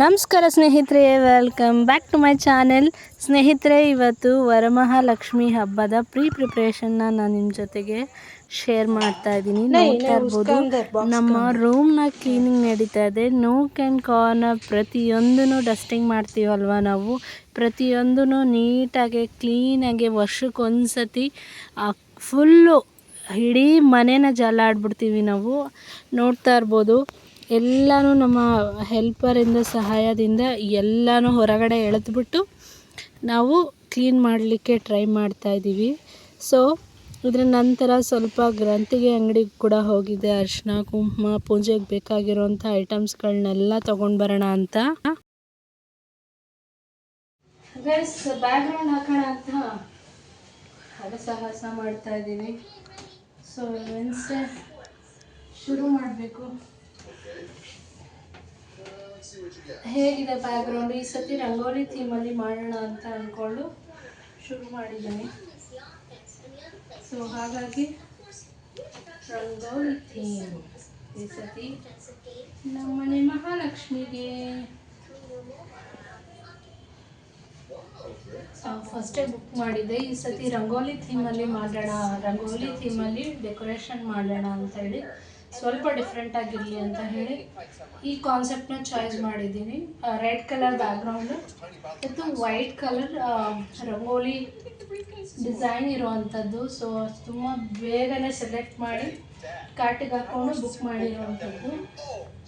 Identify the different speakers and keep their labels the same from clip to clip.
Speaker 1: ನಮಸ್ಕಾರ ಸ್ನೇಹಿತರೆ, welcome back to my channel. ಸ್ನೇಹಿತರೆ, ಇವತ್ತು ವರಮಹಾಲಕ್ಷ್ಮಿ ಹಬ್ಬದ ಪ್ರಿಪ್ರೇಷನ್ನ ನಾನು ನಿಮ್ಮ ಜೊತೆಗೆ ಶೇರ್ ಮಾಡ್ತಾ ಇದ್ದೀನಿ. ನೋಡ್ತಾ ಇರ್ಬೋದು, ನಮ್ಮ ರೂಮ್ನ ಕ್ಲೀನಿಂಗ್ ನಡೀತಾ ಇದೆ. ನೋಕ್ ಆ್ಯಂಡ್ ಕಾರ್ನರ್ ಪ್ರತಿಯೊಂದೂ ಡಸ್ಟಿಂಗ್ ಮಾಡ್ತೀವಲ್ವ ನಾವು, ಪ್ರತಿಯೊಂದೂ ನೀಟಾಗಿ ಕ್ಲೀನಾಗಿ ವರ್ಷಕ್ಕೊಂದ್ಸತಿ ಫುಲ್ಲು ಇಡೀ ಮನೇನ ಜಾಲಾಡ್ಬಿಡ್ತೀವಿ ನಾವು. ನೋಡ್ತಾ ಇರ್ಬೋದು, ಎಲ್ಲನೂ ನಮ್ಮ ಹೆಲ್ಪರಿಂದ ಸಹಾಯದಿಂದ ಎಲ್ಲನೂ ಹೊರಗಡೆ ಎಳೆದ್ಬಿಟ್ಟು ನಾವು ಕ್ಲೀನ್ ಮಾಡಲಿಕ್ಕೆ ಟ್ರೈ ಮಾಡ್ತಾಯಿದ್ದೀವಿ. ಸೊ ಇದರ ನಂತರ ಸ್ವಲ್ಪ ಗ್ರಂಥಿಗೆ ಅಂಗಡಿಗೆ ಕೂಡ ಹೋಗಿದ್ದೆ. ಅರಿಶಿನ ಕುಂಕುಮ ಪೂಜೆಗೆ ಬೇಕಾಗಿರೋಂಥ ಐಟಮ್ಸ್ಗಳನ್ನೆಲ್ಲ ತೊಗೊಂಡು ಬರೋಣ ಅಂತ. ಗೈಸ್, ಬ್ಯಾಕ್ಗ್ರೌಂಡ್ ಹಾಕೋಣ ಅಂತ ಸಾಹಸ ಮಾಡ್ತಾ ಇದ್ದೀನಿ. ಸೊ ವೆನ್ಸ್ಡೇ ಶುರು ಮಾಡಬೇಕು. ಹೇಗಿದೆ ಬ್ಯಾಕ್ಗ್ರೌಂಡ್? ಈ ಸತಿ ರಂಗೋಲಿ ಥೀಮಲ್ಲಿ ಮಾಡೋಣ ಅಂತ ಅಂದ್ಕೊಂಡು ಶುರು ಮಾಡಿದ್ದೀನಿ. ಸೊ ಹಾಗಾಗಿ ರಂಗೋಲಿ ಥೀಮ್ ಈ ಸತಿ ನಮ್ಮನೆ ಮಹಾಲಕ್ಷ್ಮಿಗೆ. ಫಸ್ಟೇ ಬುಕ್ ಮಾಡಿದ್ದೆ. ಈ ಸತಿ ರಂಗೋಲಿ ಥೀಮಲ್ಲಿ ಮಾಡೋಣ, ರಂಗೋಲಿ ಥೀಮಲ್ಲಿ ಡೆಕೋರೇಷನ್ ಮಾಡೋಣ ಅಂತ ಹೇಳಿ, ಸ್ವಲ್ಪ ಡಿಫ್ರೆಂಟ್ ಆಗಿರಲಿ ಅಂತ ಹೇಳಿ ಈ ಕಾನ್ಸೆಪ್ಟ್ನ ಚಾಯ್ಸ್ ಮಾಡಿದ್ದೀನಿ. ರೆಡ್ ಕಲರ್ ಬ್ಯಾಕ್ಗ್ರೌಂಡು ಮತ್ತು ವೈಟ್ ಕಲರ್ ರಂಗೋಲಿ ಡಿಸೈನ್ ಇರುವಂಥದ್ದು. ಸೊ ತುಂಬ ಬೇಗನೆ ಸೆಲೆಕ್ಟ್ ಮಾಡಿ ಕಾರ್ಟಿಗೆ ಹಾಕ್ಕೊಂಡು ಬುಕ್ ಮಾಡಿರುವಂಥದ್ದು.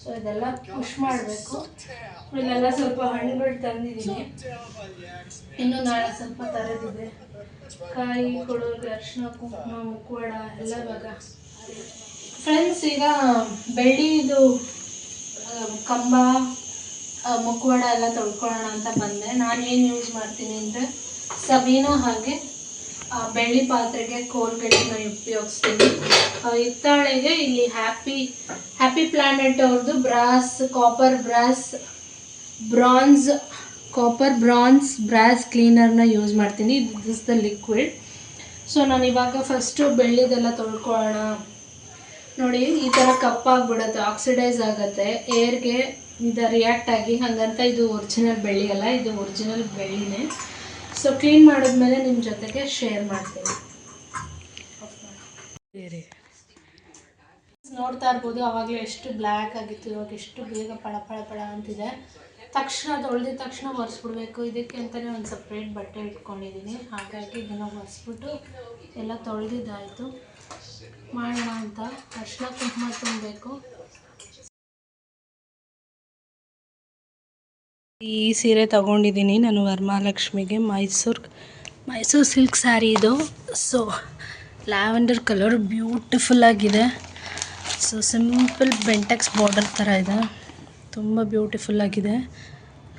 Speaker 1: ಸೊ ಇದೆಲ್ಲ ಪುಷ್ ಮಾಡಬೇಕು. ಇಲ್ಲೆಲ್ಲ ಸ್ವಲ್ಪ ಹಣ್ಣುಗಳು ತಂದಿದ್ದೀನಿ, ಇನ್ನು ನಾಳೆ ಸ್ವಲ್ಪ ತರದಿದೆ. ಕಾಯಿ ಕೊಡೋದು, ಅರಿಶಿನ ಕುಂಕುಮ ಮುಖವಾಡ ಎಲ್ಲ ಇವಾಗ. ಫ್ರೆಂಡ್ಸ್, ಈಗ ಬೆಳ್ಳಿದು ಕಂಬ ಮುಖವಾಡ ಎಲ್ಲ ತೊಳ್ಕೊಳ್ಳೋಣ ಅಂತ ಬಂದೆ. ನಾನೇನು ಯೂಸ್ ಮಾಡ್ತೀನಿ ಅಂದರೆ ಸಬೀನಾ ಹಾಗೆ ಬೆಳ್ಳಿ ಪಾತ್ರೆಗೆ ಕೋಲ್ಗೇಟ್ನ ಉಪಯೋಗಿಸ್ತೀನಿ. ಹಿತ್ತಾಳೆಗೆ ಇಲ್ಲಿ ಹ್ಯಾಪಿ ಪ್ಲಾನೆಟ್ ಅವ್ರದ್ದು ಕಾಪರ್ ಬ್ರಾನ್ಸ್ ಬ್ರಾಸ್ ಕ್ಲೀನರ್ನ ಯೂಸ್ ಮಾಡ್ತೀನಿ. This the liquid. ಸೊ ನಾನು ಇವಾಗ ಫಸ್ಟು ಬೆಳ್ಳಿದೆಲ್ಲ ತೊಳ್ಕೊಳ್ಳೋಣ. ನೋಡಿ, ಈ ಥರ ಕಪ್ಪಾಗ್ಬಿಡುತ್ತೆ, ಆಕ್ಸಿಡೈಸ್ ಆಗುತ್ತೆ ಏರ್ಗೆ ಇದು ರಿಯಾಕ್ಟ್ ಆಗಿ. ಹಾಗಂತ ಇದು ಒರಿಜಿನಲ್ ಬೆಳ್ಳಿ ಅಲ್ಲ, ಇದು ಒರಿಜಿನಲ್ ಬೆಳ್ಳಿನೇ. ಸೊ ಕ್ಲೀನ್ ಮಾಡಿದ್ಮೇಲೆ ನಿಮ್ಮ ಜೊತೆಗೆ ಶೇರ್ ಮಾಡ್ತೀನಿ. ನೋಡ್ತಾ ಇರ್ಬೋದು, ಆವಾಗಲೇ ಎಷ್ಟು ಬ್ಲ್ಯಾಕ್ ಆಗಿತ್ತು, ಇವಾಗ ಎಷ್ಟು ಬೇಗ ಪಳ ಅಂತಿದೆ. ತಕ್ಷಣ ತೊಳೆದಿದ ತಕ್ಷಣ ಒರೆಸ್ಬಿಡ್ಬೇಕು. ಇದಕ್ಕೆ ಅಂತಲೇ ಒಂದು ಸಪ್ರೇಟ್ ಬಟ್ಟೆ ಇಟ್ಕೊಂಡಿದ್ದೀನಿ. ಹಾಗಾಗಿ ಇದನ್ನು ಒರೆಸ್ಬಿಟ್ಟು ಎಲ್ಲ ತೊಳೆದಿದ್ದಾಯಿತು. ಮಾಡೋಣ ಅಂತ ಅರಿಶಿನ ಕುಂಕುಮ ತುಂಬಬೇಕು. ಈ ಸೀರೆ ತಗೊಂಡಿದ್ದೀನಿ ನಾನು ವರಮಹಾಲಕ್ಷ್ಮಿಗೆ. ಮೈಸೂರು ಸಿಲ್ಕ್ ಸ್ಯಾರಿ ಇದು. ಸೊ ಲ್ಯಾವೆಂಡರ್ ಕಲರ್ ಬ್ಯೂಟಿಫುಲ್ ಆಗಿದೆ. ಸೊ ಸಿಂಪಲ್ ಬೆಂಟೆಕ್ಸ್ ಬಾರ್ಡರ್ ಥರ ಇದೆ, ತುಂಬ ಬ್ಯೂಟಿಫುಲ್ ಆಗಿದೆ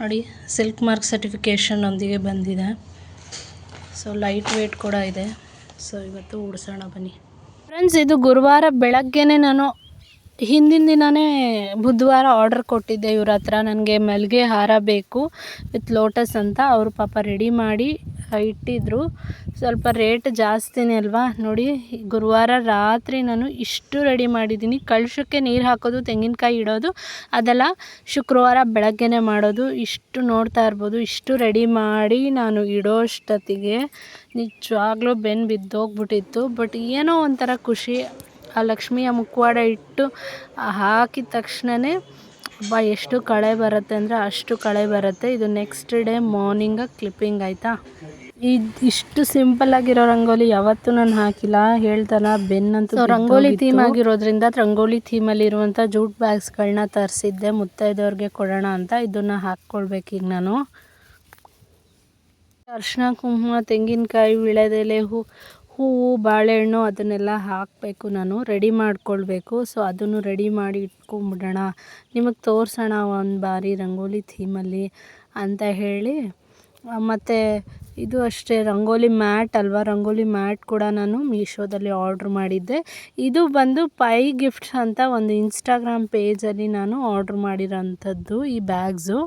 Speaker 1: ನೋಡಿ. ಸಿಲ್ಕ್ ಮಾರ್ಕ್ ಸರ್ಟಿಫಿಕೇಷನ್ ಒಂದಿಗೆ ಬಂದಿದೆ. ಸೊ ಲೈಟ್ ವೇಟ್ ಕೂಡ ಇದೆ. ಸೊ ಇವತ್ತು ಉಡ್ಸೋಣ ಬನ್ನಿ ಫ್ರೆಂಡ್ಸ್. ಇದು ಗುರುವಾರ ಬೆಳಗ್ಗೆನೇ ನಾನು ಹಿಂದಿನ ದಿನವೇ ಬುಧವಾರ ಆರ್ಡರ್ ಕೊಟ್ಟಿದ್ದೆ ಇವ್ರ ಹತ್ರ. ನನಗೆ ಮಲ್ಲಿಗೆ ಹಾರ ಬೇಕು ವಿತ್ ಲೋಟಸ್ ಅಂತ. ಅವರು ಪಾಪ ರೆಡಿ ಮಾಡಿ ಇಟ್ಟಿದ್ರು. ಸ್ವಲ್ಪ ರೇಟ್ ಜಾಸ್ತಿನೇ ಅಲ್ವಾ. ನೋಡಿ, ಗುರುವಾರ ರಾತ್ರಿ ನಾನು ಇಷ್ಟು ರೆಡಿ ಮಾಡಿದ್ದೀನಿ. ಕಳಶಕ್ಕೆ ನೀರು ಹಾಕೋದು, ತೆಂಗಿನಕಾಯಿ ಇಡೋದು ಅದೆಲ್ಲ ಶುಕ್ರವಾರ ಬೆಳಗ್ಗೆನೇ ಮಾಡೋದು. ಇಷ್ಟು ನೋಡ್ತಾ ಇರ್ಬೋದು, ಇಷ್ಟು ರೆಡಿ ಮಾಡಿ ನಾನು ಇಡೋಷ್ಟೊತ್ತಿಗೆ ನಿಜವಾಗ್ಲೂ ಬೆನ್ನು ಬಿದ್ದೋಗ್ಬಿಟ್ಟಿತ್ತು. ಬಟ್ ಏನೋ ಒಂಥರ ಖುಷಿ. ಆ ಲಕ್ಷ್ಮಿಯ ಮುಖವಾಡ ಇಟ್ಟು ಹಾಕಿದ ತಕ್ಷಣವೇ ಎಷ್ಟು ಕಳೆ ಬರುತ್ತೆ ಅಂದರೆ ಅಷ್ಟು ಕಳೆ ಬರುತ್ತೆ. ಇದು ನೆಕ್ಸ್ಟ್ ಡೇ ಮಾರ್ನಿಂಗ ಕ್ಲಿಪ್ಪಿಂಗ್ ಆಯಿತಾ. ಇಷ್ಟು ಸಿಂಪಲ್ಲಾಗಿರೋ ರಂಗೋಲಿ ಯಾವತ್ತೂ ನಾನು ಹಾಕಿಲ್ಲ, ಹೇಳ್ತಾರ ಬೆನ್ನಂತೂ. ರಂಗೋಲಿ ಥೀಮ್ ಆಗಿರೋದ್ರಿಂದ ರಂಗೋಲಿ ಥೀಮಲ್ಲಿರುವಂಥ ಜೂಟ್ ಬ್ಯಾಗ್ಸ್ಗಳನ್ನ ತರಿಸಿದ್ದೆ ಮುತ್ತೈದವ್ರಿಗೆ ಕೊಡೋಣ ಅಂತ. ಇದನ್ನು ಹಾಕ್ಕೊಳ್ಬೇಕೀಗ ನಾನು. ಅರಿಶಿನ ಕುಂಕುಮ, ತೆಂಗಿನಕಾಯಿ, ವೀಳ್ಯದೆಲೆ, ಹೂವು, ಬಾಳೆಹಣ್ಣು ಅದನ್ನೆಲ್ಲ ಹಾಕಬೇಕು. ನಾನು ರೆಡಿ ಮಾಡ್ಕೊಳ್ಬೇಕು. ಸೊ ಅದನ್ನು ರೆಡಿ ಮಾಡಿ ಇಟ್ಕೊಂಡ್ಬಿಡೋಣ, ನಿಮಗೆ ತೋರಿಸೋಣ ಒಂದು ಬಾರಿ ರಂಗೋಲಿ ಥೀಮಲ್ಲಿ ಅಂತ ಹೇಳಿ. ಮತ್ತು ಇದು ಅಷ್ಟೇ, ರಂಗೋಲಿ ಮ್ಯಾಟ್ ಅಲ್ವಾ, ರಂಗೋಲಿ ಮ್ಯಾಟ್ ಕೂಡ ನಾನು ಮೀಶೋದಲ್ಲಿ ಆರ್ಡ್ರ್ ಮಾಡಿದ್ದೆ. ಇದು ಬಂದು ಪೈ ಗಿಫ್ಟ್ಸ್ ಅಂತ ಒಂದು ಇನ್ಸ್ಟಾಗ್ರಾಮ್ ಪೇಜಲ್ಲಿ ನಾನು ಆರ್ಡ್ರ್ ಮಾಡಿರೋಂಥದ್ದು ಈ ಬ್ಯಾಗ್ಸು.